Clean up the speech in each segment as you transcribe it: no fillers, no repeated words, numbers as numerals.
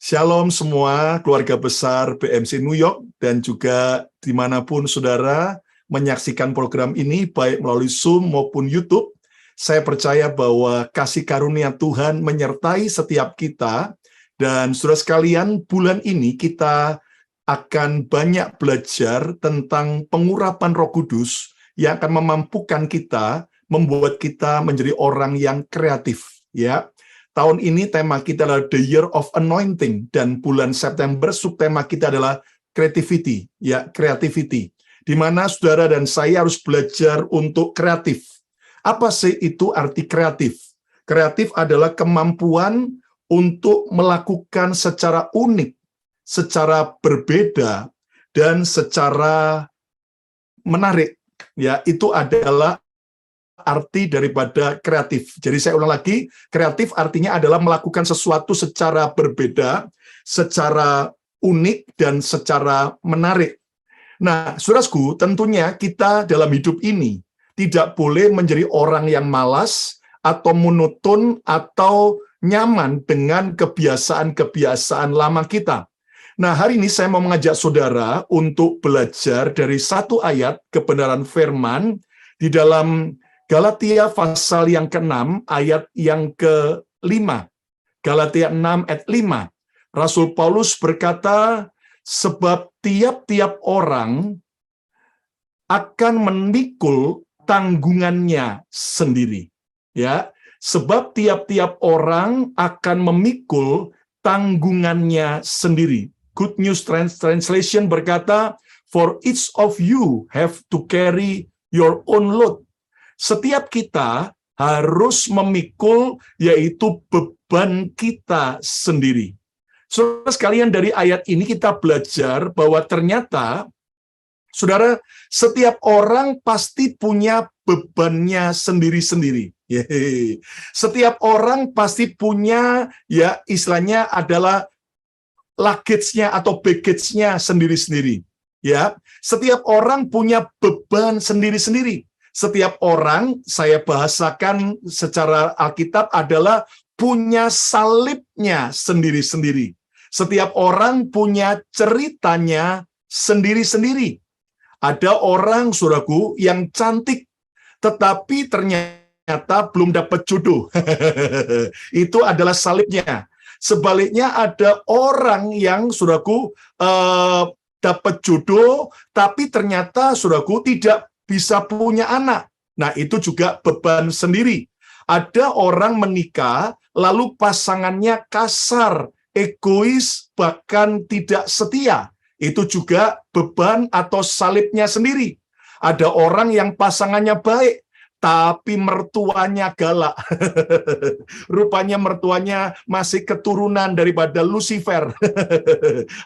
Shalom semua keluarga besar BMC New York dan juga dimanapun saudara menyaksikan program ini baik melalui Zoom maupun YouTube. Saya percaya bahwa kasih karunia Tuhan menyertai setiap kita dan saudara sekalian bulan ini kita akan banyak belajar tentang pengurapan Roh Kudus yang akan memampukan kita membuat kita menjadi orang yang kreatif ya. Tahun ini tema kita adalah The Year of Anointing dan bulan September subtema kita adalah creativity, ya, creativity. Di mana saudara dan saya harus belajar untuk kreatif. Apa sih itu arti kreatif? Kreatif adalah kemampuan untuk melakukan secara unik, secara berbeda dan secara menarik. Ya, itu adalah arti daripada kreatif. Jadi saya ulang lagi, kreatif artinya adalah melakukan sesuatu secara berbeda, secara unik, dan secara menarik. Nah, saudaraku, tentunya kita dalam hidup ini tidak boleh menjadi orang yang malas, atau monoton, atau nyaman dengan kebiasaan-kebiasaan lama kita. Nah, hari ini saya mau mengajak saudara untuk belajar dari satu ayat kebenaran firman di dalam Galatia pasal yang ke-6 ayat yang ke-5. Galatia 6 ayat 5. Rasul Paulus berkata, sebab tiap-tiap orang akan memikul tanggungannya sendiri. Ya, sebab tiap-tiap orang akan memikul tanggungannya sendiri. Good News Translation berkata, for each of you have to carry your own load. Setiap kita harus memikul yaitu beban kita sendiri. Saudara sekalian, dari ayat ini kita belajar bahwa ternyata saudara, setiap orang pasti punya bebannya sendiri-sendiri. Setiap orang pasti punya, ya istilahnya adalah luggage-nya atau baggage-nya sendiri-sendiri. Ya, setiap orang punya beban sendiri-sendiri. Setiap orang, saya bahasakan secara Alkitab, adalah punya salibnya sendiri-sendiri. Setiap orang punya ceritanya sendiri-sendiri. Ada orang, saudaraku, yang cantik, tetapi ternyata belum dapat jodoh. Itu adalah salibnya. Sebaliknya ada orang yang, saudaraku, dapat jodoh, tapi ternyata, saudaraku, tidak bisa punya anak. Nah, itu juga beban sendiri. Ada orang menikah, lalu pasangannya kasar, egois, bahkan tidak setia. Itu juga beban atau salibnya sendiri. Ada orang yang pasangannya baik, tapi mertuanya galak. Rupanya mertuanya masih keturunan daripada Lucifer.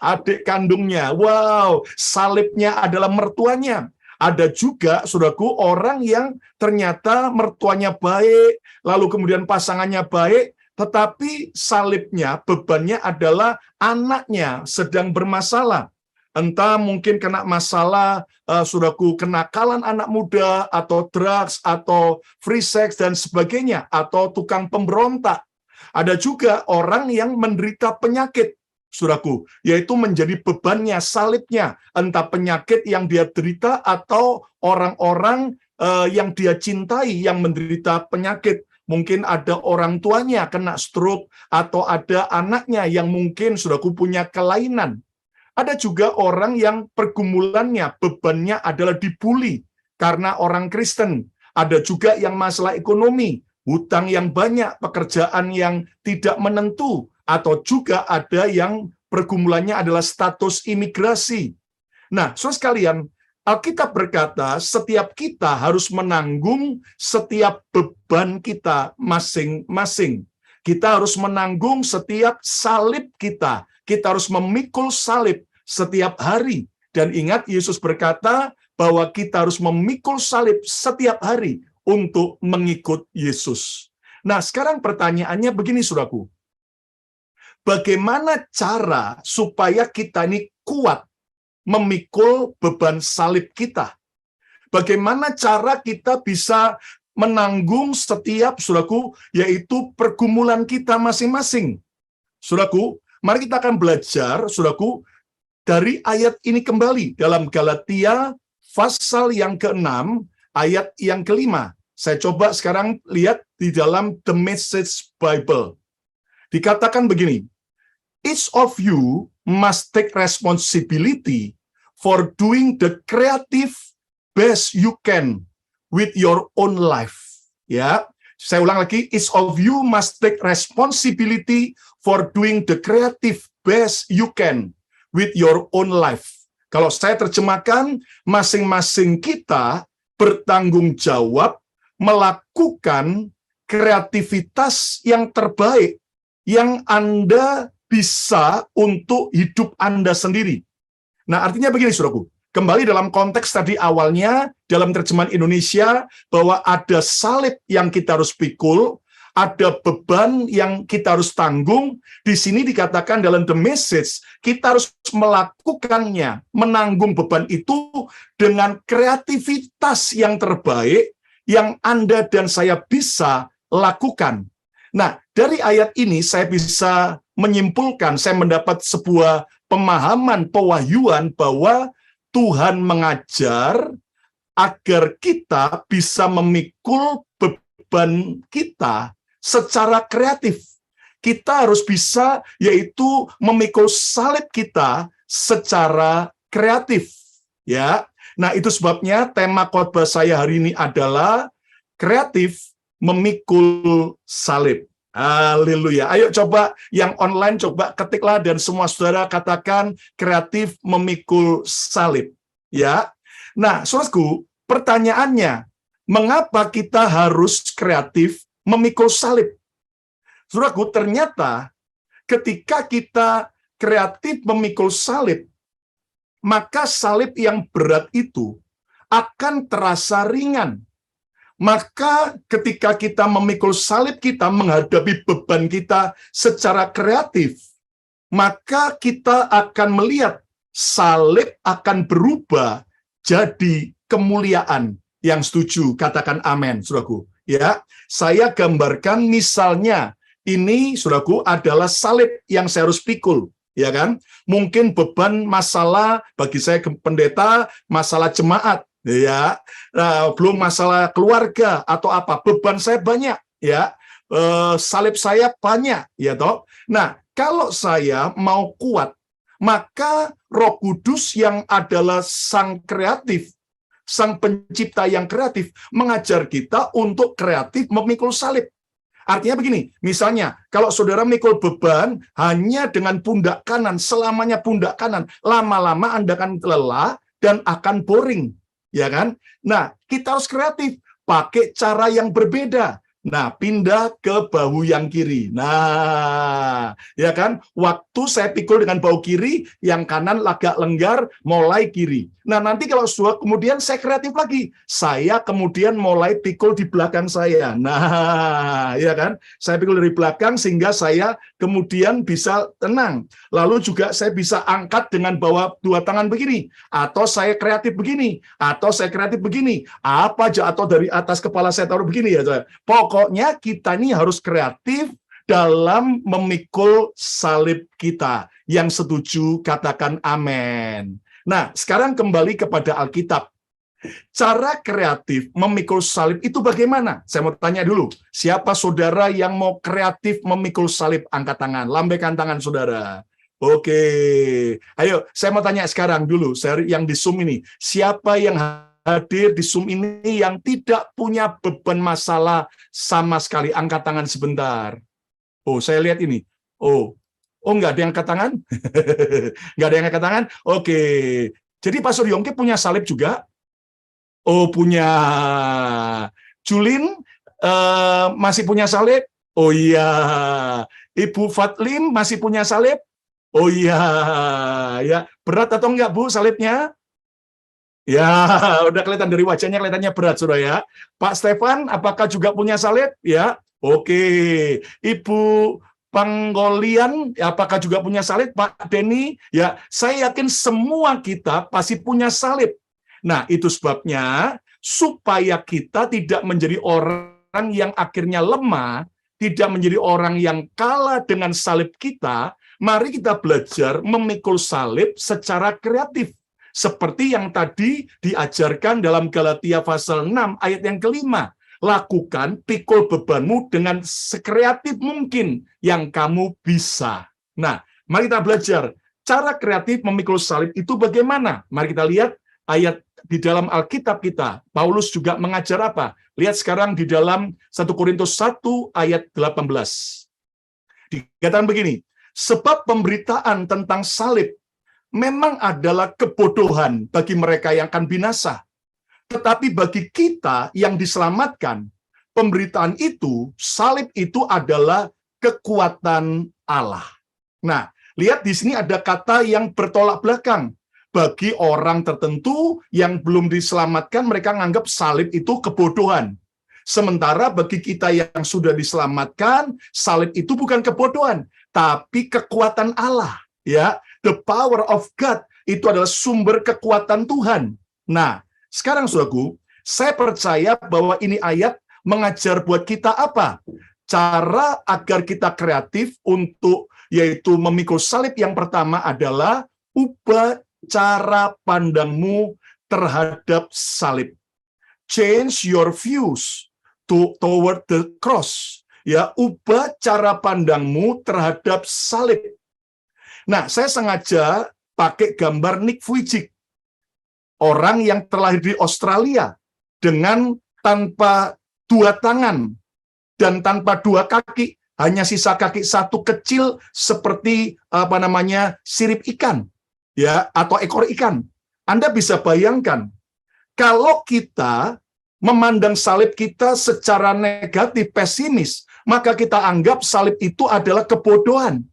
Adik kandungnya. Wow, salibnya adalah mertuanya. Ada juga, saudaraku, orang yang ternyata mertuanya baik, lalu kemudian pasangannya baik, tetapi salibnya, bebannya adalah anaknya sedang bermasalah. Entah mungkin kena masalah, saudaraku, kenakalan anak muda, atau drugs, atau free sex, dan sebagainya, atau tukang pemberontak. Ada juga orang yang menderita penyakit, saudaraku, yaitu menjadi bebannya, salibnya, entah penyakit yang dia derita atau orang-orang yang dia cintai yang menderita penyakit. Mungkin ada orang tuanya kena stroke, atau ada anaknya yang mungkin, saudaraku, punya kelainan. Ada juga orang yang pergumulannya, bebannya adalah dibully karena orang Kristen. Ada juga yang masalah ekonomi, hutang yang banyak, pekerjaan yang tidak menentu, atau juga ada yang pergumulannya adalah status imigrasi. Nah, saudara sekalian, Alkitab berkata setiap kita harus menanggung setiap beban kita masing-masing. Kita harus menanggung setiap salib kita. Kita harus memikul salib setiap hari. Dan ingat, Yesus berkata bahwa kita harus memikul salib setiap hari untuk mengikut Yesus. Nah, sekarang pertanyaannya begini, saudaraku. Bagaimana cara supaya kita ini kuat memikul beban salib kita? Bagaimana cara kita bisa menanggung setiap, saudaraku, yaitu pergumulan kita masing-masing? Saudaraku, Mari kita akan belajar, saudaraku, dari ayat ini kembali dalam Galatia pasal yang ke-6, ayat yang ke-5. Saya coba sekarang lihat di dalam The Message Bible. Dikatakan begini, each of you must take responsibility for doing the creative best you can with your own life. Ya, saya ulang lagi, each of you must take responsibility for doing the creative best you can with your own life. Kalau saya terjemahkan, masing-masing kita bertanggung jawab melakukan kreativitas yang terbaik yang Anda bisa untuk hidup Anda sendiri. Nah, artinya begini, saudaraku. Kembali dalam konteks tadi awalnya, dalam terjemahan Indonesia, bahwa ada salib yang kita harus pikul, ada beban yang kita harus tanggung. Di sini dikatakan dalam The Message, kita harus melakukannya, menanggung beban itu dengan kreativitas yang terbaik yang Anda dan saya bisa lakukan. Nah, dari ayat ini saya bisa menyimpulkan, saya mendapat sebuah pemahaman, pewahyuan bahwa Tuhan mengajar agar kita bisa memikul beban kita secara kreatif. Kita harus bisa, yaitu memikul salib kita secara kreatif. Ya, nah itu sebabnya tema khotbah saya hari ini adalah kreatif memikul salib. Haleluya. Ayo coba yang online coba ketiklah dan semua saudara katakan kreatif memikul salib. Ya. Nah, saudaraku, pertanyaannya, mengapa kita harus kreatif memikul salib? Saudaraku, ternyata ketika kita kreatif memikul salib, maka salib yang berat itu akan terasa ringan. Maka ketika kita memikul salib kita, menghadapi beban kita secara kreatif, maka kita akan melihat salib akan berubah jadi kemuliaan. Yang setuju, katakan amin, saudaraku. Ya, saya gambarkan misalnya, ini, saudaraku, adalah salib yang saya harus pikul. Ya kan? Mungkin beban masalah bagi saya pendeta, masalah jemaat. Ya, belum masalah keluarga atau apa, beban saya banyak, ya, salib saya banyak, ya toh. Nah, kalau saya mau kuat, maka Roh Kudus yang adalah sang kreatif, sang pencipta yang kreatif, mengajar kita untuk kreatif memikul salib. Artinya begini, misalnya, kalau saudara memikul beban hanya dengan pundak kanan, selamanya pundak kanan, lama-lama Anda akan lelah dan akan boring. Ya kan? Nah, kita harus kreatif, pakai cara yang berbeda. Nah, pindah ke bahu yang kiri. Nah, ya kan? Waktu saya pikul dengan bahu kiri, yang kanan agak lenggar, mulai kiri. Nah, nanti kalau sudah kemudian saya kreatif lagi. Saya kemudian mulai pikul di belakang saya. Nah, ya kan? Saya pikul dari belakang sehingga saya kemudian bisa tenang. Lalu juga saya bisa angkat dengan bawa dua tangan begini. Atau saya kreatif begini. Atau saya kreatif begini. Apa aja, atau dari atas kepala saya taruh begini ya. Pokoknya kita ini harus kreatif dalam memikul salib kita. Yang setuju katakan amin. Nah, sekarang kembali kepada Alkitab. Cara kreatif memikul salib itu bagaimana? Saya mau tanya dulu. Siapa saudara yang mau kreatif memikul salib? Angkat tangan, lambaikan tangan saudara. Oke. Ayo, saya mau tanya sekarang dulu, yang di Zoom ini. Siapa yang hadir di Zoom ini yang tidak punya beban masalah sama sekali? Angkat tangan sebentar. Oh, saya lihat ini. Oh, nggak ada yang angkat tangan? Nggak ada yang angkat tangan? Oke. Jadi Pastor Yongki punya salib juga? Oh, punya. Julin masih punya salib? Oh iya. Ibu Fatlim masih punya salib? Oh iya. Ya, berat atau enggak, Bu, salibnya? Ya, udah kelihatan dari wajahnya, kelihatannya berat, saudara ya. Pak Stefan, apakah juga punya salib? Ya, oke. Ibu Panggolian, apakah juga punya salib? Pak Denny, ya, saya yakin semua kita pasti punya salib. Nah, itu sebabnya supaya kita tidak menjadi orang yang akhirnya lemah, tidak menjadi orang yang kalah dengan salib kita, Mari kita belajar memikul salib secara kreatif. Seperti yang tadi diajarkan dalam Galatia pasal 6 ayat yang kelima. Lakukan pikul bebanmu dengan sekreatif mungkin yang kamu bisa. Nah, mari kita belajar cara kreatif memikul salib itu bagaimana. Mari kita lihat ayat di dalam Alkitab kita. Paulus juga mengajar apa? Lihat sekarang di dalam 1 Korintus 1 ayat 18. Dikatakan begini, sebab pemberitaan tentang salib memang adalah kebodohan bagi mereka yang akan binasa. Tetapi bagi kita yang diselamatkan, pemberitaan itu, salib itu adalah kekuatan Allah. Nah, lihat di sini ada kata yang bertolak belakang. Bagi orang tertentu yang belum diselamatkan, mereka menganggap salib itu kebodohan. Sementara bagi kita yang sudah diselamatkan, salib itu bukan kebodohan, tapi kekuatan Allah. Ya, the power of God itu adalah sumber kekuatan Tuhan. Nah, sekarang saudaraku, saya percaya bahwa ini ayat mengajar buat kita apa? Cara agar kita kreatif untuk yaitu memikul salib yang pertama adalah ubah cara pandangmu terhadap salib. Change your views toward the cross. Ya, ubah cara pandangmu terhadap salib. Nah, saya sengaja pakai gambar Nick Vujicic. Orang yang terlahir di Australia dengan tanpa dua tangan dan tanpa dua kaki, hanya sisa kaki satu kecil seperti sirip ikan, ya, atau ekor ikan. Anda bisa bayangkan kalau kita memandang salib kita secara negatif, pesimis, maka kita anggap salib itu adalah kebodohan.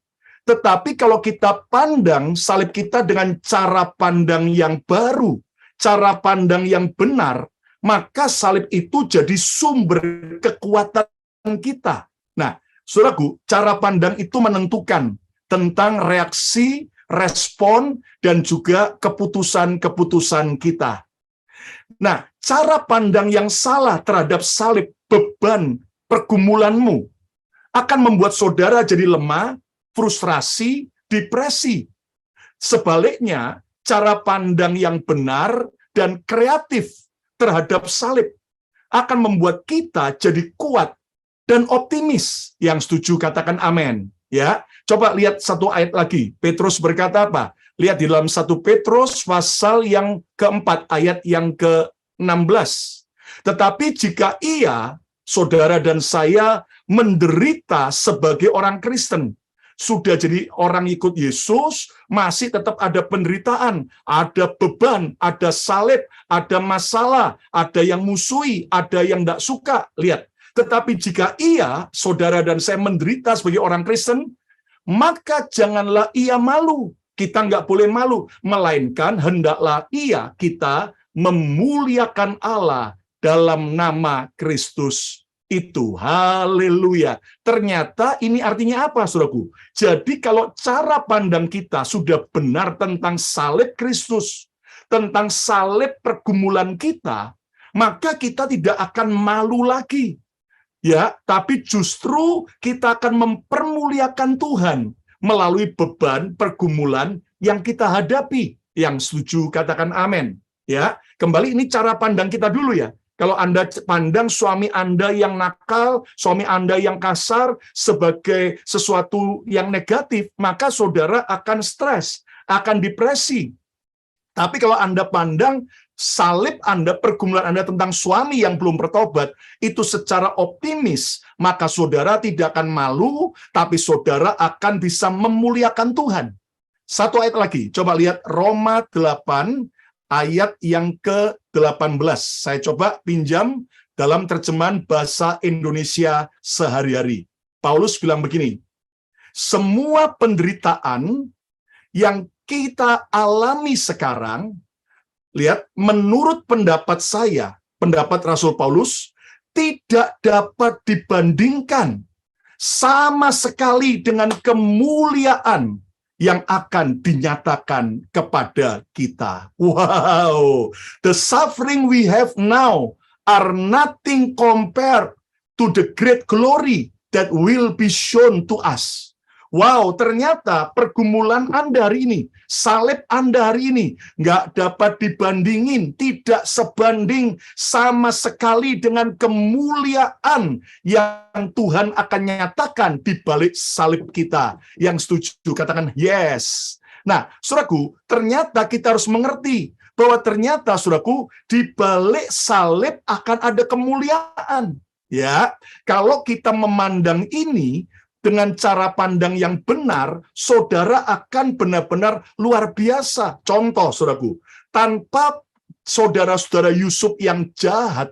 Tetapi kalau kita pandang salib kita dengan cara pandang yang baru, cara pandang yang benar, maka salib itu jadi sumber kekuatan kita. Nah, saudaraku, cara pandang itu menentukan tentang reaksi, respon, dan juga keputusan-keputusan kita. Nah, cara pandang yang salah terhadap salib, beban, pergumulanmu, akan membuat saudara jadi lemah, frustrasi, depresi. Sebaliknya, cara pandang yang benar dan kreatif terhadap salib akan membuat kita jadi kuat dan optimis. Yang setuju katakan amin. Ya, coba lihat satu ayat lagi. Petrus berkata apa? Lihat di dalam 1 Petrus pasal yang keempat ayat yang ke-16. Tetapi jika ia, saudara dan saya, menderita sebagai orang Kristen, sudah jadi orang ikut Yesus, masih tetap ada penderitaan, ada beban, ada salib, ada masalah, ada yang musuhi, ada yang tidak suka. Lihat, tetapi jika ia, saudara dan saya menderita sebagai orang Kristen, maka janganlah ia malu. Kita nggak boleh malu, melainkan hendaklah kita memuliakan Allah dalam nama Kristus itu. Haleluya. Ternyata ini artinya apa, saudaraku? Jadi kalau cara pandang kita sudah benar tentang salib Kristus, tentang salib pergumulan kita, maka kita tidak akan malu lagi. Ya, tapi justru kita akan mempermuliakan Tuhan melalui beban pergumulan yang kita hadapi. Yang setuju katakan amin. Ya, kembali ini cara pandang kita dulu ya. Kalau Anda pandang suami Anda yang nakal, suami Anda yang kasar sebagai sesuatu yang negatif, maka saudara akan stres, akan depresi. Tapi kalau Anda pandang salib Anda, pergumulan Anda tentang suami yang belum bertobat, itu secara optimis, maka saudara tidak akan malu, tapi saudara akan bisa memuliakan Tuhan. Satu ayat lagi, coba lihat Roma 8, ayat yang ke-18. Saya coba pinjam dalam terjemahan bahasa Indonesia sehari-hari. Paulus bilang begini, semua penderitaan yang kita alami sekarang, lihat, menurut pendapat saya, pendapat Rasul Paulus, tidak dapat dibandingkan sama sekali dengan kemuliaan yang akan dinyatakan kepada kita. Wow, the suffering we have now are nothing compared to the great glory that will be shown to us. Wow, ternyata pergumulan Anda hari ini, salib Anda hari ini, nggak dapat dibandingin, tidak sebanding sama sekali dengan kemuliaan yang Tuhan akan nyatakan di balik salib kita. Yang setuju, katakan yes. Nah, saudaraku, ternyata kita harus mengerti bahwa ternyata, saudaraku, di balik salib akan ada kemuliaan. Ya, kalau kita memandang ini dengan cara pandang yang benar, saudara akan benar-benar luar biasa. Contoh, saudaraku, tanpa saudara-saudara Yusuf yang jahat,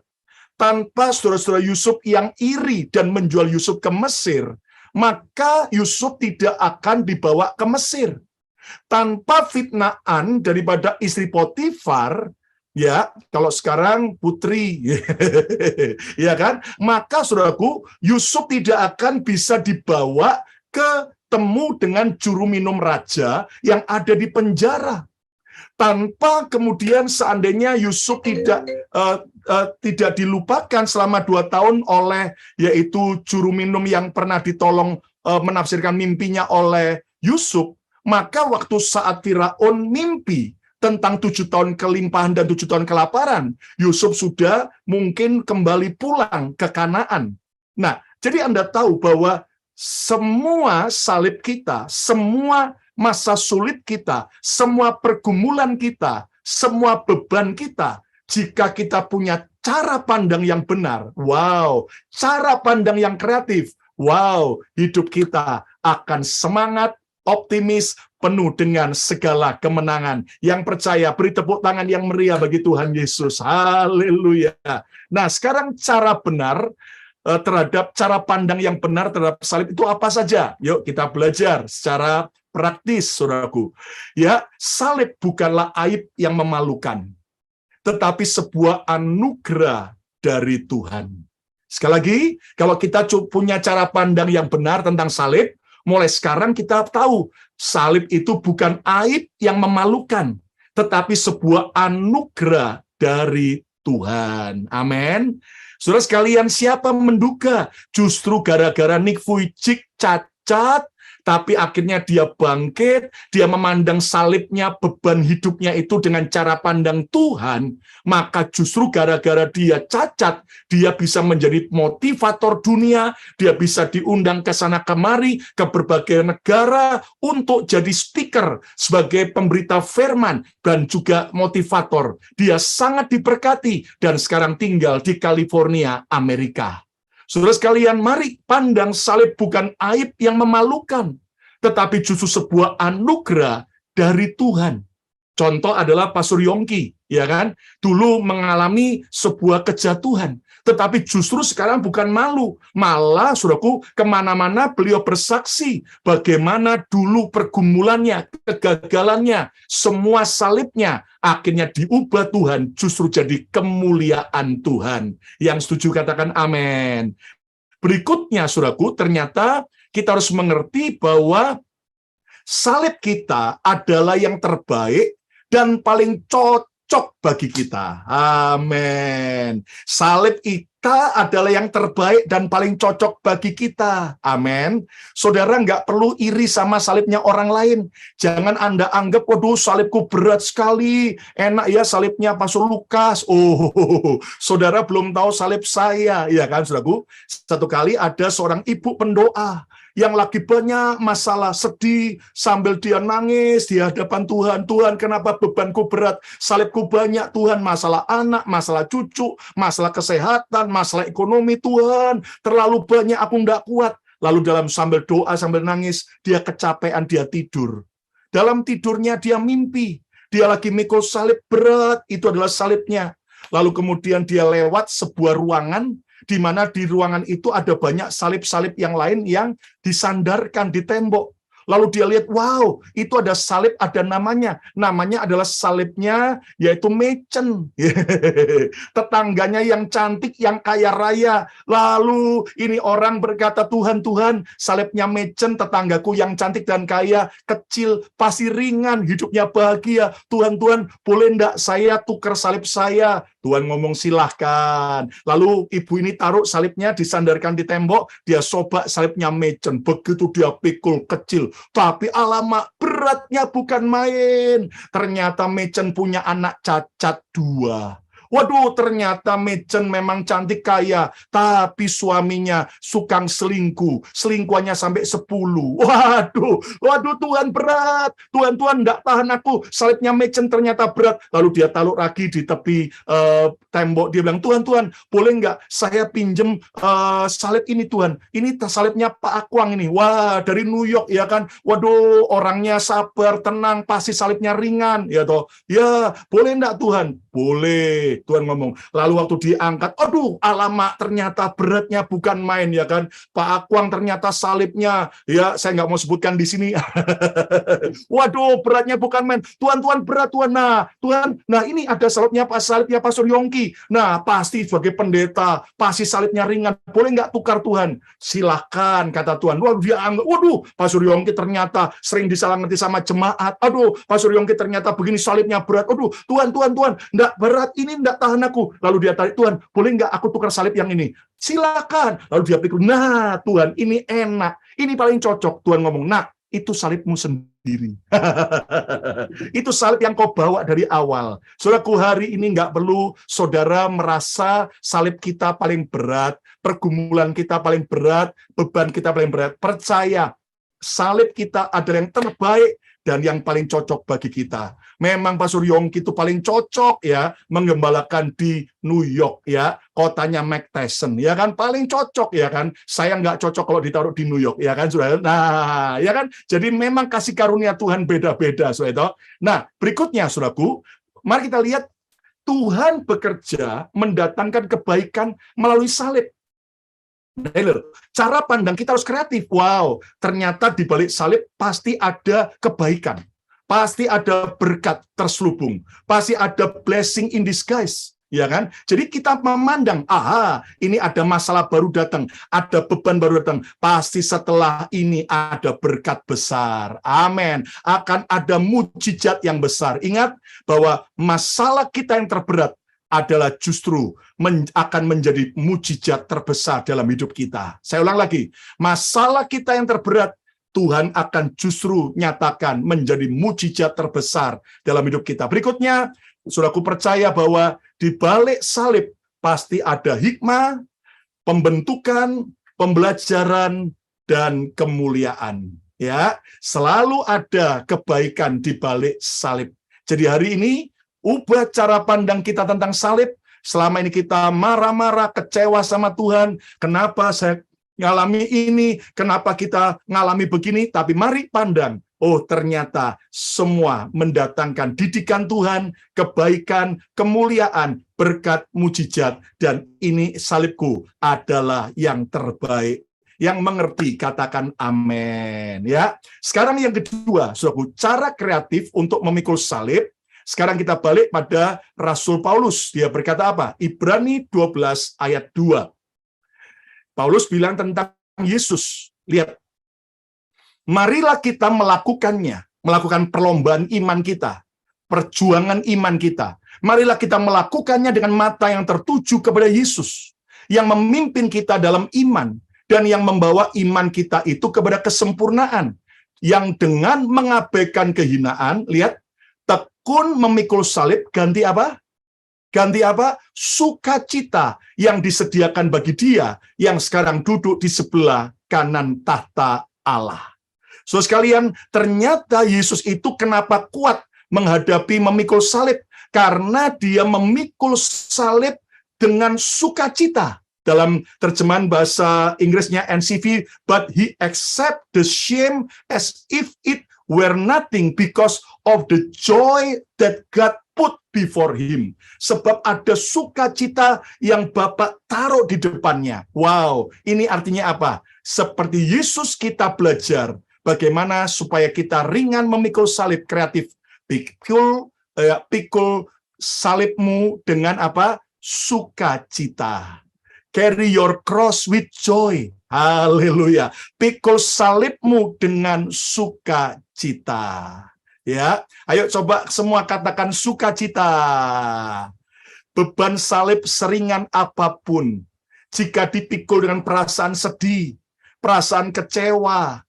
tanpa saudara-saudara Yusuf yang iri dan menjual Yusuf ke Mesir, maka Yusuf tidak akan dibawa ke Mesir. Tanpa fitnaan daripada istri Potifar, ya, kalau sekarang putri, ya kan? Maka saudaraku, Yusuf tidak akan bisa dibawa ketemu dengan juru minum raja yang ada di penjara. Tanpa kemudian seandainya Yusuf tidak dilupakan selama 2 tahun oleh yaitu juru minum yang pernah ditolong menafsirkan mimpinya oleh Yusuf, maka waktu saat Firaun mimpi tentang 7 tahun kelimpahan dan 7 tahun kelaparan, Yusuf sudah mungkin kembali pulang ke Kanaan. Nah, jadi Anda tahu bahwa semua salib kita, semua masa sulit kita, semua pergumulan kita, semua beban kita, jika kita punya cara pandang yang benar, wow, cara pandang yang kreatif, wow, hidup kita akan semangat, optimis, penuh dengan segala kemenangan. Yang percaya, beri tepuk tangan yang meriah bagi Tuhan Yesus. Haleluya. Nah, sekarang cara benar terhadap cara pandang yang benar terhadap salib itu apa saja? Yuk kita belajar secara praktis, saudaraku. Ya, salib bukanlah aib yang memalukan, tetapi sebuah anugerah dari Tuhan. Sekali lagi, kalau kita punya cara pandang yang benar tentang salib, mulai sekarang kita tahu, salib itu bukan aib yang memalukan, tetapi sebuah anugerah dari Tuhan. Amin. Saudara sekalian, siapa menduga justru gara-gara Nick Vujicic cacat, tapi akhirnya dia bangkit, dia memandang salibnya, beban hidupnya itu dengan cara pandang Tuhan, maka justru gara-gara dia cacat, dia bisa menjadi motivator dunia, dia bisa diundang ke sana kemari, ke berbagai negara, untuk jadi speaker, sebagai pemberita firman, dan juga motivator. Dia sangat diberkati, dan sekarang tinggal di California, Amerika. Saudara sekalian, mari pandang salib bukan aib yang memalukan, tetapi justru sebuah anugerah dari Tuhan. Contoh adalah Pastor Yongki, ya kan? Dulu mengalami sebuah kejatuhan, tetapi justru sekarang bukan malu. Malah, saudaraku, kemana-mana beliau bersaksi bagaimana dulu pergumulannya, kegagalannya, semua salibnya, akhirnya diubah Tuhan, justru jadi kemuliaan Tuhan. Yang setuju katakan amin. Berikutnya, saudaraku, ternyata kita harus mengerti bahwa salib kita adalah yang terbaik dan paling cocok bagi kita. Amin. Salib kita adalah yang terbaik dan paling cocok bagi kita. Amin. Saudara nggak perlu iri sama salibnya orang lain. Jangan Anda anggap, waduh salibku berat sekali. Enak ya salibnya Pastor Lukas. Oh, saudara belum tahu salib saya. Ya kan, saudaraku? Satu kali ada seorang ibu pendoa yang lagi banyak masalah, sedih, sambil dia nangis di hadapan Tuhan. Tuhan, kenapa bebanku berat? Salibku banyak, Tuhan. Masalah anak, masalah cucu, masalah kesehatan, masalah ekonomi, Tuhan. Terlalu banyak, aku nggak kuat. Lalu dalam sambil doa, sambil nangis, dia kecapean, dia tidur. Dalam tidurnya dia mimpi. Dia lagi mikul salib berat, itu adalah salibnya. Lalu kemudian dia lewat sebuah ruangan, di mana di ruangan itu ada banyak salib-salib yang lain yang disandarkan di tembok. Lalu dia lihat, wow, itu ada salib, ada namanya. Namanya adalah salibnya, yaitu Machen. Tetangganya yang cantik, yang kaya raya. Lalu ini orang berkata, Tuhan, Tuhan, salibnya Machen, tetanggaku yang cantik dan kaya, kecil, pasti ringan, hidupnya bahagia. Tuhan, Tuhan, boleh enggak saya tukar salib saya? Tuhan ngomong silahkan. Lalu ibu ini taruh salibnya, disandarkan di tembok, dia sobak salibnya Machen. Begitu dia pikul kecil. Tapi alamak, beratnya bukan main. Ternyata Machen punya anak cacat 2. Waduh, ternyata Machen memang cantik kaya, tapi suaminya suka selingkuh. Selingkuhannya sampai 10. Waduh, Tuhan berat. Tuhan, enggak tahan aku. Salibnya Machen ternyata berat. Lalu dia taruh lagi di tepi tembok. Dia bilang, Tuhan, boleh enggak saya pinjem salib ini, Tuhan? Ini salibnya Pak Akwang ini. Wah, dari New York ya kan. Waduh, orangnya sabar, tenang, pasti salibnya ringan. Ya toh. Ya, boleh enggak Tuhan? Boleh. Tuhan ngomong. Lalu waktu diangkat, aduh, alamak, ternyata beratnya bukan main ya kan. Pak Akwang ternyata salibnya, ya saya nggak mau sebutkan di sini. Waduh, beratnya bukan main. Tuhan, berat Tuhan. Nah, Tuhan, nah ini ada salibnya Pastor Yongki. Nah, pasti sebagai pendeta, pasti salibnya ringan. Boleh nggak tukar Tuhan? Silahkan, kata Tuhan. Waduh, dia anggap, waduh, Pastor Yongki ternyata sering disalah-ngerti sama jemaat. Aduh, Pastor Yongki ternyata begini salibnya berat. Aduh, Tuhan, enggak berat, ini enggak tahan aku. Lalu dia tarik, Tuhan, boleh enggak aku tukar salib yang ini? Silakan. Lalu dia pikir, nah Tuhan, ini enak, ini paling cocok. Tuhan ngomong, nah itu salibmu sendiri. Itu salib yang kau bawa dari awal. Saudaraku, hari ini enggak perlu saudara merasa salib kita paling berat, pergumulan kita paling berat, beban kita paling berat. Percaya, salib kita adalah yang terbaik dan yang paling cocok bagi kita. Memang Pastor Yongki itu paling cocok ya menggembalakan di New York ya, kotanya Mike Tyson ya kan, paling cocok ya kan. Saya nggak cocok kalau ditaruh di New York ya kan, Saudara. Nah, ya kan. Jadi memang kasih karunia Tuhan beda-beda, Saudara. Nah, berikutnya Saudaraku, mari kita lihat Tuhan bekerja mendatangkan kebaikan melalui salib. Cara pandang kita harus kreatif. Wow, ternyata di balik salib pasti ada kebaikan. Pasti ada berkat terselubung. Pasti ada blessing in disguise. Ya kan? Jadi kita memandang, ini ada masalah baru datang, ada beban baru datang. Pasti setelah ini ada berkat besar. Amin. Akan ada mujizat yang besar. Ingat bahwa masalah kita yang terberat adalah justru akan menjadi mujizat terbesar dalam hidup kita. Saya ulang lagi, masalah kita yang terberat, Tuhan akan justru nyatakan menjadi mujizat terbesar dalam hidup kita. Berikutnya, saudaraku percaya bahwa di balik salib pasti ada hikmah, pembentukan, pembelajaran, dan kemuliaan. Ya, selalu ada kebaikan di balik salib. Jadi hari ini, ubah cara pandang kita tentang salib. Selama ini kita marah-marah, kecewa sama Tuhan. Kenapa saya ngalami ini? Kenapa kita ngalami begini? Tapi mari pandang. Oh, ternyata semua mendatangkan didikan Tuhan, kebaikan, kemuliaan, berkat, mujizat. Dan ini salibku adalah yang terbaik. Yang mengerti, katakan amin. Ya. Sekarang yang kedua, saudaraku, cara kreatif untuk memikul salib. Sekarang kita balik pada Rasul Paulus. Dia berkata apa? Ibrani 12 ayat 2. Paulus bilang tentang Yesus. Lihat. Marilah kita melakukannya. Melakukan perlombaan iman kita. Perjuangan iman kita. Marilah kita melakukannya dengan mata yang tertuju kepada Yesus. Yang memimpin kita dalam iman. Dan yang membawa iman kita itu kepada kesempurnaan. Yang dengan mengabaikan kehinaan, lihat, tekun memikul salib, ganti apa? Ganti apa? Sukacita yang disediakan bagi dia yang sekarang duduk di sebelah kanan tahta Allah. So sekalian, ternyata Yesus itu kenapa kuat menghadapi memikul salib? Karena dia memikul salib dengan sukacita. Dalam terjemahan bahasa Inggrisnya NCV, but he accept the shame as if it were nothing because of the joy that God put before him. Sebab ada sukacita yang Bapa taruh di depannya. Wow, ini artinya apa? Seperti Yesus kita belajar bagaimana supaya kita ringan memikul salib kreatif. Pikul salibmu dengan apa? Sukacita. Carry your cross with joy. Haleluya. Pikul salibmu dengan sukacita. Ya, ayo coba semua katakan sukacita. Beban salib seringan apapun, jika dipikul dengan perasaan sedih, perasaan kecewa,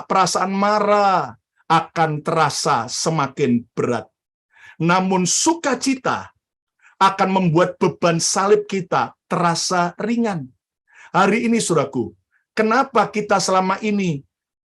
perasaan marah, akan terasa semakin berat. Namun sukacita akan membuat beban salib kita terasa ringan. Hari ini, saudaraku, kenapa kita selama ini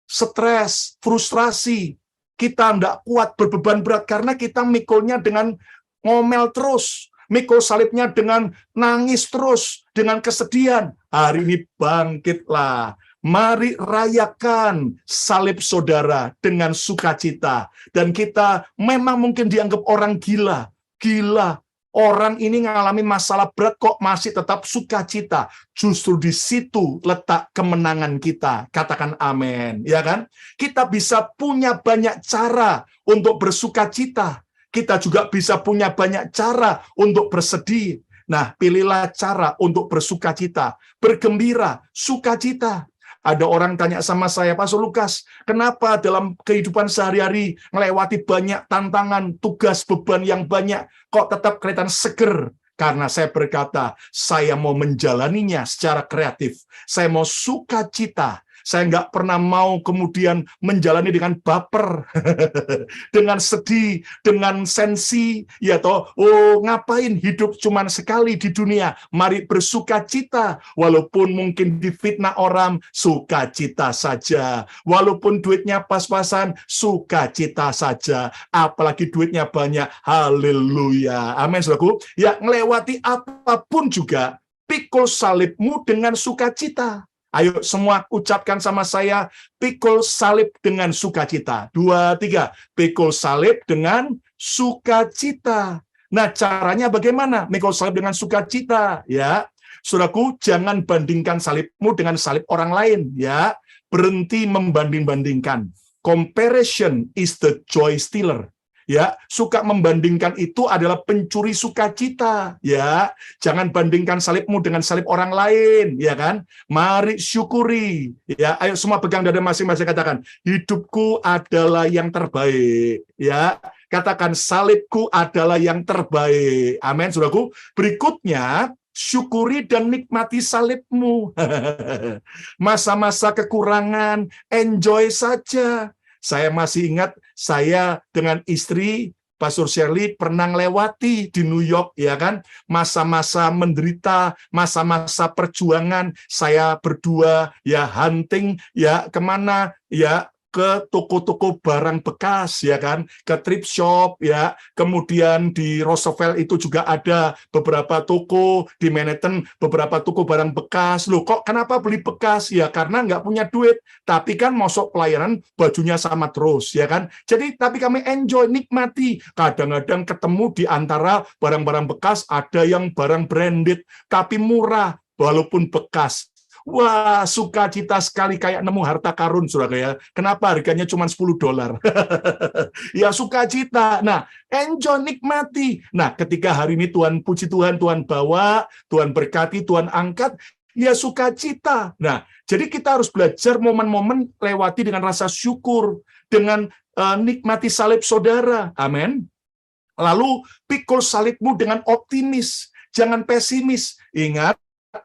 stres, frustrasi, kita tidak kuat, berbeban berat, karena kita mikulnya dengan ngomel terus, mikul salibnya dengan nangis terus, dengan kesedihan. Hari ini bangkitlah. Mari rayakan salib saudara dengan sukacita. Dan kita memang mungkin dianggap orang gila. Gila, orang ini mengalami masalah berat kok masih tetap sukacita. Justru di situ letak kemenangan kita. Katakan amin, ya kan? Kita bisa punya banyak cara untuk bersukacita. Kita juga bisa punya banyak cara untuk bersedih. Nah, pilihlah cara untuk bersukacita, bergembira, sukacita. Ada orang tanya sama saya, Pastor Lukas, kenapa dalam kehidupan sehari-hari melewati banyak tantangan, tugas, beban yang banyak, kok tetap kelihatan seger? Karena saya berkata, saya mau menjalaninya secara kreatif. Saya mau sukacita. Saya nggak pernah mau kemudian menjalani dengan baper, dengan sedih, dengan sensi, ya toh, oh ngapain hidup cuman sekali di dunia, mari bersukacita, walaupun mungkin difitnah orang, sukacita saja, walaupun duitnya pas-pasan, sukacita saja, apalagi duitnya banyak, haleluya, amin saudaraku, ya ngelewati apapun juga, pikul salibmu dengan sukacita. Ayo semua ucapkan sama saya, pikul salib dengan sukacita. 2, 3, pikul salib dengan sukacita. Nah, caranya bagaimana? Pikul salib dengan sukacita, ya. Saudaraku, jangan bandingkan salibmu dengan salib orang lain, ya. Berhenti membanding-bandingkan. Comparison is the joy stealer. Ya, suka membandingkan itu adalah pencuri sukacita, ya. Jangan bandingkan salibmu dengan salib orang lain, ya kan? Mari syukuri, ya. Ayo semua pegang dada masing-masing, katakan, hidupku adalah yang terbaik, ya. Katakan, salibku adalah yang terbaik. Amin, saudaraku. Berikutnya, syukuri dan nikmati salibmu. Masa-masa kekurangan, enjoy saja. Saya masih ingat, saya dengan istri, Pastor Shirley, pernah melewati di New York, ya kan, masa-masa menderita, masa-masa perjuangan, saya berdua, ya hunting, ya kemana, ya ke toko-toko barang bekas, ya kan, ke thrift shop, ya, kemudian di Roosevelt itu juga ada beberapa toko, di Manhattan beberapa toko barang bekas. Loh, kok kenapa beli bekas? Ya karena nggak punya duit, tapi kan masuk pelayanan bajunya sama terus, ya kan. Jadi tapi kami enjoy, nikmati. Kadang-kadang ketemu di antara barang-barang bekas, ada yang barang branded, tapi murah, walaupun bekas. Wah, sukacita sekali, kayak nemu harta karun, saudara ya. Kenapa harganya cuma $10? Ya sukacita. Nah, enjoy, nikmati. Nah, ketika hari ini Tuhan puji Tuhan, Tuhan bawa, Tuhan berkati, Tuhan angkat, ya sukacita. Nah, jadi kita harus belajar momen-momen lewati dengan rasa syukur, dengan nikmati salib saudara. Amin. Lalu pikul salibmu dengan optimis, jangan pesimis. Ingat,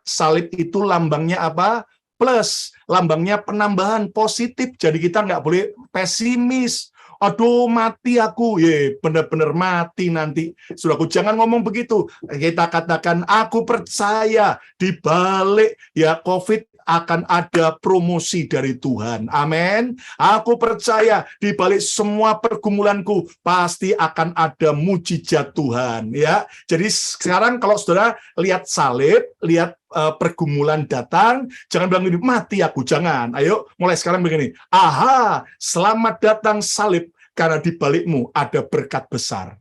salib itu lambangnya apa? Plus, lambangnya penambahan positif. Jadi kita nggak boleh pesimis. Aduh, mati aku. Ye, benar-benar mati nanti. Saudaraku, jangan ngomong begitu. Kita katakan, aku percaya di balik ya COVID akan ada promosi dari Tuhan. Amin. Aku percaya di balik semua pergumulanku pasti akan ada mujizat Tuhan, ya. Jadi sekarang kalau saudara lihat salib, lihat pergumulan datang, jangan bilang ini mati aku, jangan. Ayo mulai sekarang begini. Aha, selamat datang salib, karena di balikmu ada berkat besar.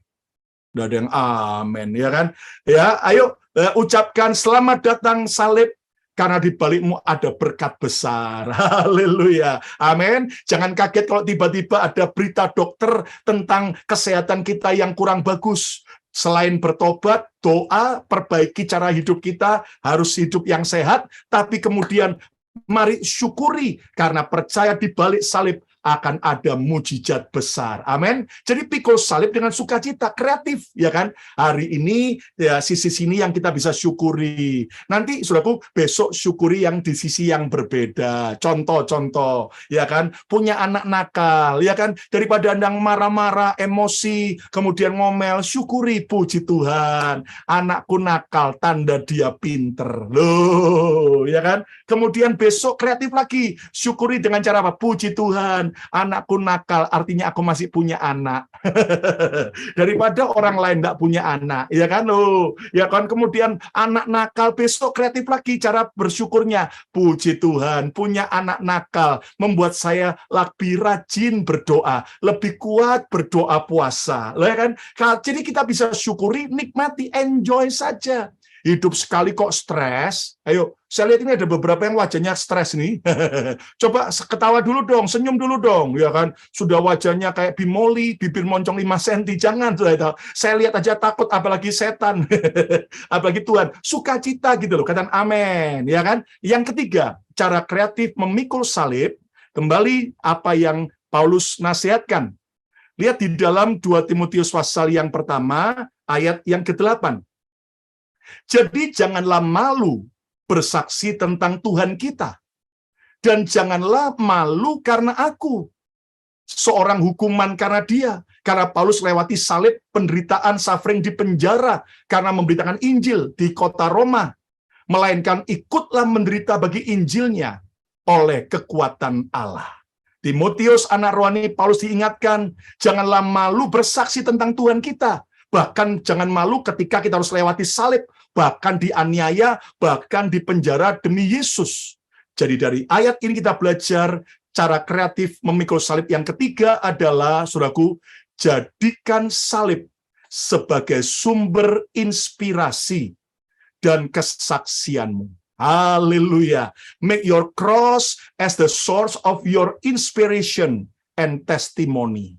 Udah ada yang amin, ya kan? Ya, ayo ucapkan selamat datang salib, karena di balikmu ada berkat besar. Haleluya. Amin. Jangan kaget kalau tiba-tiba ada berita dokter tentang kesehatan kita yang kurang bagus. Selain bertobat, doa, perbaiki cara hidup kita, harus hidup yang sehat, tapi kemudian mari syukuri karena percaya di balik salib akan ada mujizat besar. Amin. Jadi pikul salib dengan sukacita, kreatif, ya kan? Hari ini ya sisi sini yang kita bisa syukuri. Nanti saudaraku besok syukuri yang di sisi yang berbeda. Contoh-contoh, ya kan? Punya anak nakal, ya kan? Daripada Anda marah-marah, emosi, kemudian ngomel, syukuri, puji Tuhan. Anakku nakal, tanda dia pinter. Loh, ya kan? Kemudian besok kreatif lagi, syukuri dengan cara apa? Puji Tuhan. Anakku nakal, artinya aku masih punya anak. Daripada orang lain nggak punya anak, ya kan? Oh, ya kan? Kemudian anak nakal, besok kreatif lagi cara bersyukurnya. Puji Tuhan, punya anak nakal membuat saya lebih rajin berdoa, lebih kuat berdoa puasa, ya kan? Jadi kita bisa syukuri, nikmati, enjoy saja. Hidup sekali kok stres. Ayo, saya lihat ini ada beberapa yang wajahnya stres nih. Coba ketawa dulu dong, senyum dulu dong, ya kan? Sudah wajahnya kayak bimoli, bibir moncong 5 cm, jangan. Saya lihat aja takut, apalagi setan. Apalagi Tuhan. Sukacita gitu loh, katakan amin, ya kan? Yang ketiga, cara kreatif memikul salib, kembali apa yang Paulus nasihatkan. Lihat di dalam 2 Timotius pasal yang pertama, ayat yang ke-8. Jadi janganlah malu bersaksi tentang Tuhan kita. Dan janganlah malu karena aku. Seorang hukuman karena dia. Karena Paulus lewati salib, penderitaan, suffering di penjara. Karena memberitakan Injil di kota Roma. Melainkan ikutlah menderita bagi Injilnya oleh kekuatan Allah. Timotius, anak rohani, Paulus diingatkan, janganlah malu bersaksi tentang Tuhan kita. Bahkan jangan malu ketika kita harus lewati salib, bahkan dianiaya, bahkan dipenjara demi Yesus. Jadi dari ayat ini kita belajar cara kreatif memikul salib. Yang ketiga adalah, saudaraku, jadikan salib sebagai sumber inspirasi dan kesaksianmu. Haleluya. Make your cross as the source of your inspiration and testimony.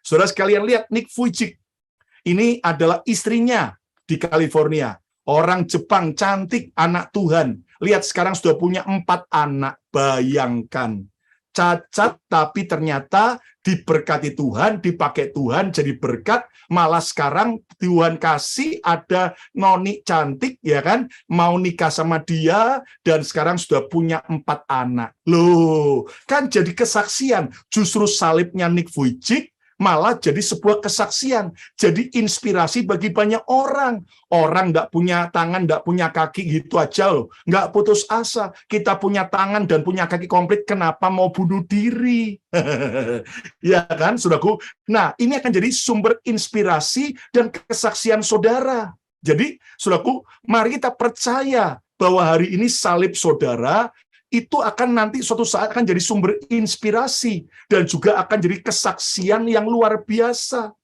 Saudara sekalian lihat Nick Vujicic. Ini adalah istrinya di California. Orang Jepang, cantik, anak Tuhan. Lihat sekarang sudah punya 4 anak. Bayangkan. Cacat, tapi ternyata diberkati Tuhan, dipakai Tuhan, jadi berkat. Malah sekarang Tuhan kasih ada noni cantik, ya kan? Mau nikah sama dia, dan sekarang sudah punya 4 anak. Loh, kan jadi kesaksian. Justru salibnya Nick Vujicic malah jadi sebuah kesaksian, jadi inspirasi bagi banyak orang. Orang nggak punya tangan, nggak punya kaki gitu aja loh, nggak putus asa. Kita punya tangan dan punya kaki komplit, kenapa mau bunuh diri? Ya kan, saudaraku? Nah, ini akan jadi sumber inspirasi dan kesaksian saudara. Jadi, saudaraku, mari kita percaya bahwa hari ini salib saudara itu akan nanti suatu saat akan jadi sumber inspirasi dan juga akan jadi kesaksian yang luar biasa.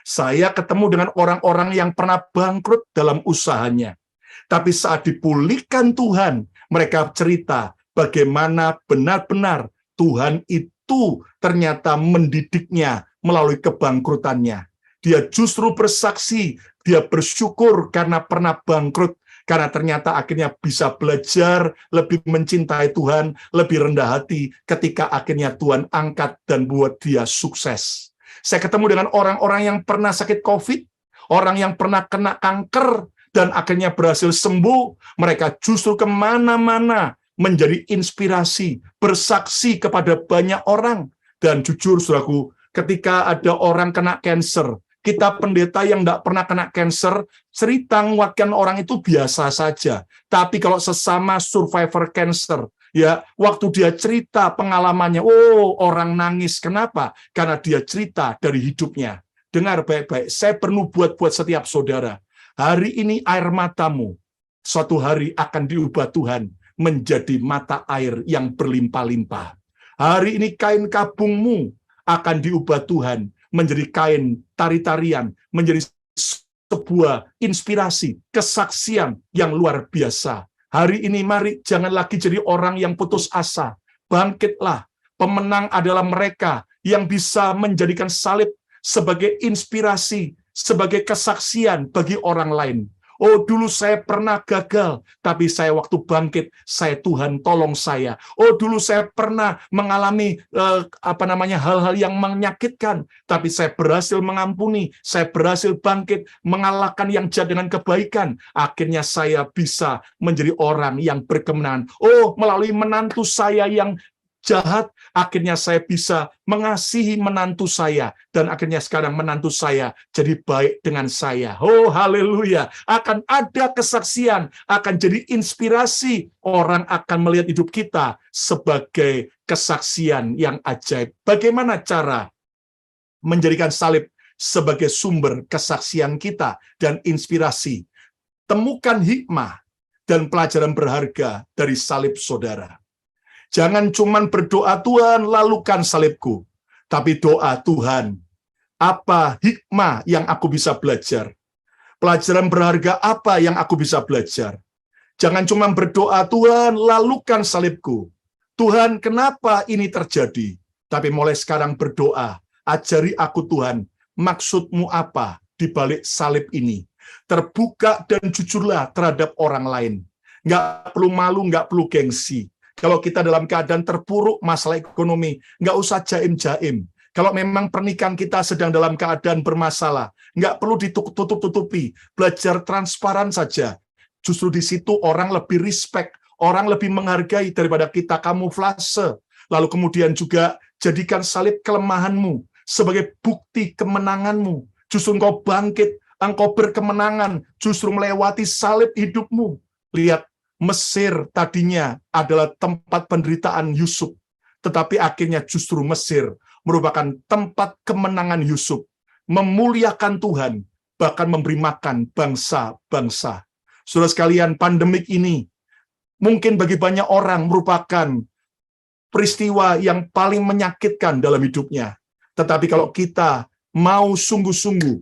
Saya ketemu dengan orang-orang yang pernah bangkrut dalam usahanya. Tapi saat dipulihkan Tuhan, mereka cerita bagaimana benar-benar Tuhan itu ternyata mendidiknya melalui kebangkrutannya. Dia justru bersaksi, dia bersyukur karena pernah bangkrut, karena ternyata akhirnya bisa belajar lebih mencintai Tuhan, lebih rendah hati ketika akhirnya Tuhan angkat dan buat dia sukses. Saya ketemu dengan orang-orang yang pernah sakit COVID, orang yang pernah kena kanker, dan akhirnya berhasil sembuh. Mereka justru kemana-mana menjadi inspirasi, bersaksi kepada banyak orang. Dan jujur, saudaraku, ketika ada orang kena cancer, kita pendeta yang tidak pernah kena cancer, cerita nguatkan orang itu biasa saja. Tapi kalau sesama survivor cancer, ya waktu dia cerita pengalamannya, oh orang nangis. Kenapa? Karena dia cerita dari hidupnya. Dengar baik-baik, saya bernubuat buat setiap saudara. Hari ini air matamu, suatu hari akan diubah Tuhan menjadi mata air yang berlimpah-limpah. Hari ini kain kabungmu akan diubah Tuhan menjadi kain tari-tarian, menjadi sebuah inspirasi, kesaksian yang luar biasa. Hari ini mari jangan lagi jadi orang yang putus asa. Bangkitlah. Pemenang adalah mereka yang bisa menjadikan salib sebagai inspirasi, sebagai kesaksian bagi orang lain. Oh, dulu saya pernah gagal, tapi saya waktu bangkit, Tuhan tolong saya. Oh, dulu saya pernah mengalami hal-hal yang menyakitkan, tapi saya berhasil mengampuni, saya berhasil bangkit, mengalahkan yang jahat dengan kebaikan. Akhirnya saya bisa menjadi orang yang berkemenangan. Oh, melalui menantu saya yang jahat, akhirnya saya bisa mengasihi menantu saya, dan akhirnya sekarang menantu saya jadi baik dengan saya. Oh, haleluya. Akan ada kesaksian, akan jadi inspirasi. Orang akan melihat hidup kita sebagai kesaksian yang ajaib. Bagaimana cara menjadikan salib sebagai sumber kesaksian kita dan inspirasi? Temukan hikmah dan pelajaran berharga dari salib saudara. Jangan cuman berdoa, Tuhan, lalukan salibku. Tapi doa, Tuhan, apa hikmah yang aku bisa belajar? Pelajaran berharga apa yang aku bisa belajar? Jangan cuma berdoa, Tuhan, lalukan salibku. Tuhan, kenapa ini terjadi? Tapi mulai sekarang berdoa, ajari aku Tuhan, maksudmu apa di balik salib ini? Terbuka dan jujurlah terhadap orang lain. Nggak perlu malu, nggak perlu gengsi. Kalau kita dalam keadaan terpuruk masalah ekonomi, nggak usah jaim-jaim. Kalau memang pernikahan kita sedang dalam keadaan bermasalah, nggak perlu ditutup-tutupi. Belajar transparan saja. Justru di situ orang lebih respect, orang lebih menghargai daripada kita kamuflase. Lalu kemudian juga jadikan salib kelemahanmu sebagai bukti kemenanganmu. Justru engkau bangkit, engkau berkemenangan, justru melewati salib hidupmu. Lihat, Mesir tadinya adalah tempat penderitaan Yusuf, tetapi akhirnya justru Mesir merupakan tempat kemenangan Yusuf, memuliakan Tuhan, bahkan memberi makan bangsa-bangsa. Saudara sekalian, pandemik ini mungkin bagi banyak orang merupakan peristiwa yang paling menyakitkan dalam hidupnya. Tetapi kalau kita mau sungguh-sungguh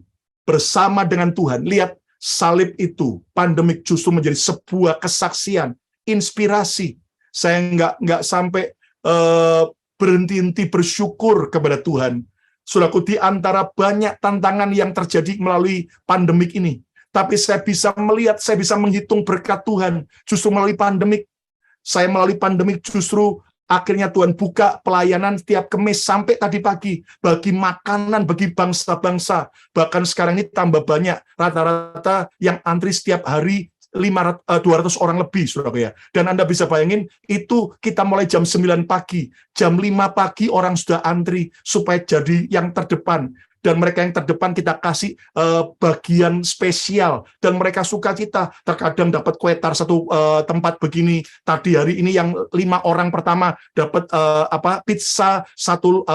bersama dengan Tuhan, lihat, salib itu, pandemik justru menjadi sebuah kesaksian, inspirasi. Saya nggak sampai berhenti bersyukur kepada Tuhan. Saudaraku, di antara banyak tantangan yang terjadi melalui pandemik ini, tapi saya bisa melihat, saya bisa menghitung berkat Tuhan justru melalui pandemik. Saya melalui pandemik justru akhirnya Tuhan buka pelayanan setiap Kamis sampai tadi pagi, bagi makanan bagi bangsa-bangsa. Bahkan sekarang ini tambah banyak, rata-rata yang antri setiap hari 200 orang lebih, saudara ya. Dan Anda bisa bayangin, itu kita mulai jam 9 pagi, jam 5 pagi orang sudah antri supaya jadi yang terdepan. Dan mereka yang terdepan kita kasih bagian spesial, dan mereka suka kita. Terkadang dapat kue tar satu tempat begini. Tadi hari ini yang 5 orang pertama dapat pizza satu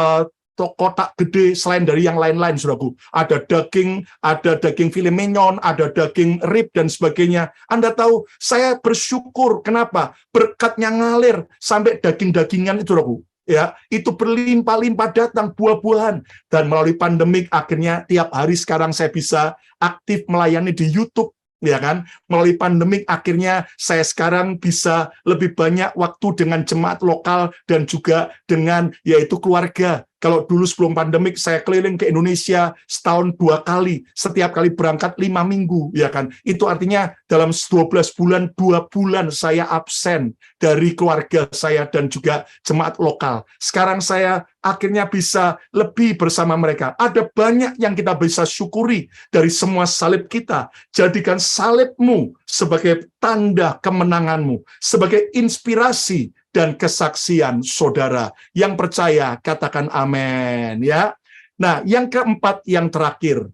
kotak gede, selain dari yang lain-lain, saudaraku. Ada daging filet mignon, ada daging rib dan sebagainya. Anda tahu, saya bersyukur. Kenapa? Berkatnya ngalir sampai daging-dagingan itu, saudaraku. Ya, itu berlimpah-limpah datang buah-buahan. Dan melalui pandemik akhirnya tiap hari sekarang saya bisa aktif melayani di YouTube, ya kan? Melalui pandemik akhirnya saya sekarang bisa lebih banyak waktu dengan jemaat lokal dan juga dengan yaitu keluarga. Kalau dulu sebelum pandemik saya keliling ke Indonesia setahun 2 kali, setiap kali berangkat 5 minggu, ya kan? Itu artinya dalam 12 bulan, 2 bulan saya absen dari keluarga saya dan juga jemaat lokal. Sekarang saya akhirnya bisa lebih bersama mereka. Ada banyak yang kita bisa syukuri dari semua salib kita. Jadikan salibmu sebagai tanda kemenanganmu, sebagai inspirasi dan kesaksian saudara. Yang percaya, katakan amin. Ya. Nah, yang keempat, yang terakhir.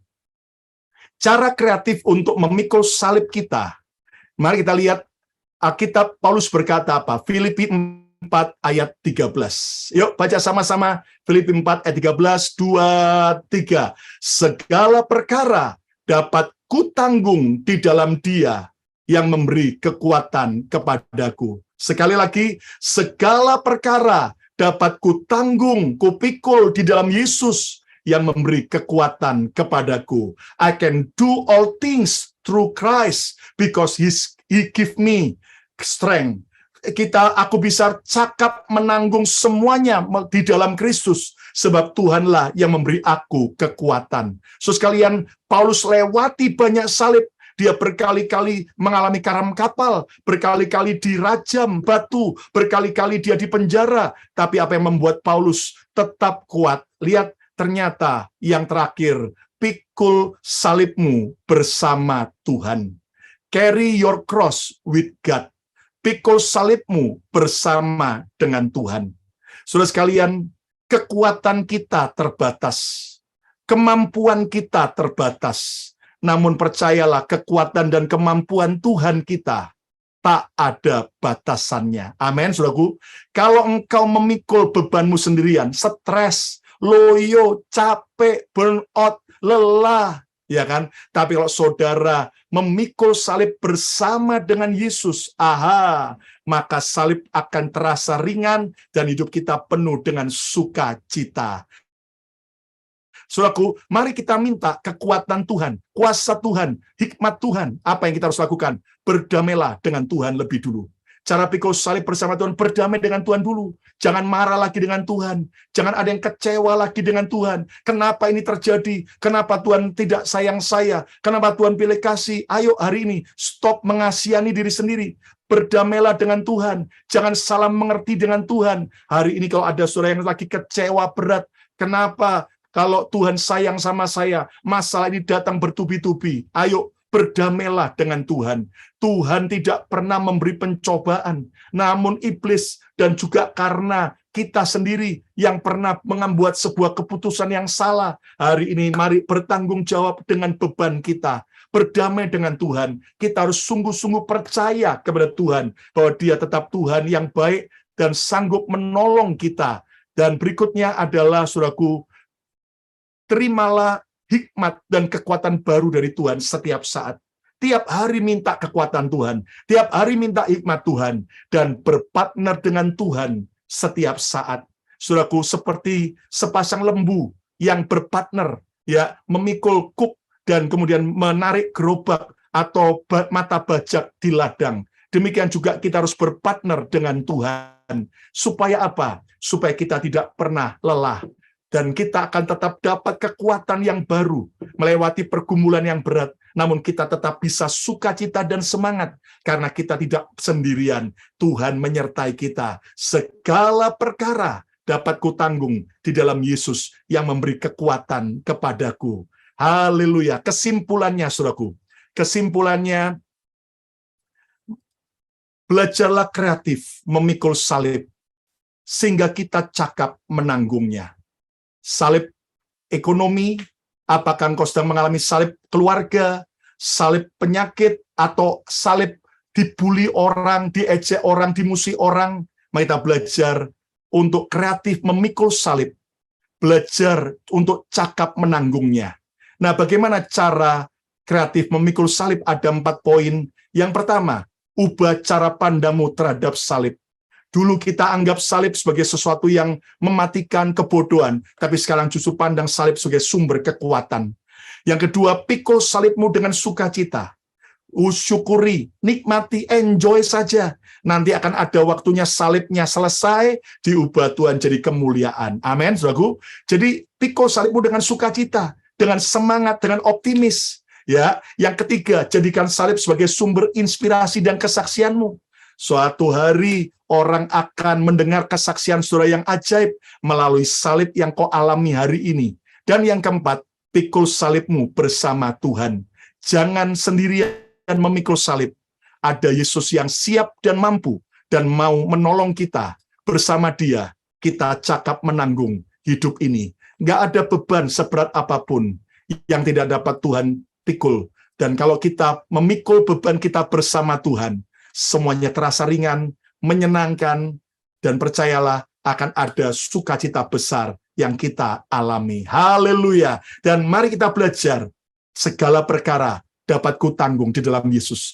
Cara kreatif untuk memikul salib kita. Mari kita lihat, Alkitab Paulus berkata apa? Filipi 4 ayat 13. Yuk, baca sama-sama. Filipi 4 ayat 13, 2, 3. Segala perkara dapat kutanggung di dalam Dia yang memberi kekuatan kepadaku. Sekali lagi, segala perkara dapat kutanggung, kupikul di dalam Yesus yang memberi kekuatan kepadaku. I can do all things through Christ because He give me strength. Aku bisa cakap menanggung semuanya di dalam Kristus, sebab Tuhanlah yang memberi aku kekuatan. So sekalian, Paulus lewati banyak salib. Dia berkali-kali mengalami karam kapal, berkali-kali dirajam batu, berkali-kali dia dipenjara. Tapi apa yang membuat Paulus tetap kuat? Lihat, ternyata yang terakhir, pikul salibmu bersama Tuhan. Carry your cross with God. Pikul salibmu bersama dengan Tuhan. Saudara sekalian, kekuatan kita terbatas. Kemampuan kita terbatas. Namun percayalah, kekuatan dan kemampuan Tuhan kita tak ada batasannya. Amin, saudaraku. Kalau engkau memikul bebanmu sendirian, stres, loyo, capek, burnout, lelah, ya kan? Tapi kalau saudara memikul salib bersama dengan Yesus, maka salib akan terasa ringan dan hidup kita penuh dengan sukacita. Saudaraku, mari kita minta kekuatan Tuhan, kuasa Tuhan, hikmat Tuhan. Apa yang kita harus lakukan? Berdamailah dengan Tuhan lebih dulu. Cara pikul salib bersama Tuhan, berdamai dengan Tuhan dulu. Jangan marah lagi dengan Tuhan. Jangan ada yang kecewa lagi dengan Tuhan. Kenapa ini terjadi? Kenapa Tuhan tidak sayang saya? Kenapa Tuhan pilih kasih? Ayo hari ini, stop mengasihani diri sendiri. Berdamailah dengan Tuhan. Jangan salah mengerti dengan Tuhan. Hari ini kalau ada saudara yang lagi kecewa berat, kenapa? Kalau Tuhan sayang sama saya, masalah ini datang bertubi-tubi. Ayo, berdamailah dengan Tuhan. Tuhan tidak pernah memberi pencobaan, namun iblis dan juga karena kita sendiri yang pernah membuat sebuah keputusan yang salah. Hari ini mari bertanggung jawab dengan beban kita. Berdamai dengan Tuhan. Kita harus sungguh-sungguh percaya kepada Tuhan bahwa Dia tetap Tuhan yang baik dan sanggup menolong kita. Dan berikutnya adalah, saudaraku, terimalah hikmat dan kekuatan baru dari Tuhan setiap saat. Tiap hari minta kekuatan Tuhan. Tiap hari minta hikmat Tuhan. Dan berpartner dengan Tuhan setiap saat. Saudaraku, seperti sepasang lembu yang berpartner, ya, memikul kuk dan kemudian menarik gerobak atau mata bajak di ladang. Demikian juga kita harus berpartner dengan Tuhan. Supaya apa? Supaya kita tidak pernah lelah. Dan kita akan tetap dapat kekuatan yang baru, melewati pergumulan yang berat, namun kita tetap bisa sukacita dan semangat, karena kita tidak sendirian. Tuhan menyertai kita. Segala perkara dapat kutanggung di dalam Yesus yang memberi kekuatan kepadaku. Haleluya. Kesimpulannya, saudaraku. Kesimpulannya, belajarlah kreatif memikul salib, sehingga kita cakap menanggungnya. Salib ekonomi, apakah engkau sedang mengalami salib keluarga, salib penyakit, atau salib dibully orang, diejek orang, dimusuhi orang. Mari kita belajar untuk kreatif memikul salib, belajar untuk cakap menanggungnya. Nah, bagaimana cara kreatif memikul salib? Ada 4 poin. Yang pertama, ubah cara pandangmu terhadap salib. Dulu kita anggap salib sebagai sesuatu yang mematikan, kebodohan, tapi sekarang justru pandang salib sebagai sumber kekuatan. Yang kedua, pikul salibmu dengan sukacita. Syukuri, nikmati, enjoy saja. Nanti akan ada waktunya salibnya selesai, diubah Tuhan jadi kemuliaan. Amin, saudaraku. Jadi pikul salibmu dengan sukacita, dengan semangat, dengan optimis. Ya, yang ketiga, jadikan salib sebagai sumber inspirasi dan kesaksianmu. Suatu hari orang akan mendengar kesaksian saudara yang ajaib melalui salib yang kau alami hari ini. Dan yang keempat, pikul salibmu bersama Tuhan. Jangan sendirian memikul salib. Ada Yesus yang siap dan mampu dan mau menolong kita. Bersama Dia, kita cakap menanggung hidup ini. Nggak ada beban seberat apapun yang tidak dapat Tuhan pikul. Dan kalau kita memikul beban kita bersama Tuhan, semuanya terasa ringan, menyenangkan, dan percayalah akan ada sukacita besar yang kita alami. Haleluya. Dan mari kita belajar segala perkara dapat kutanggung di dalam Yesus.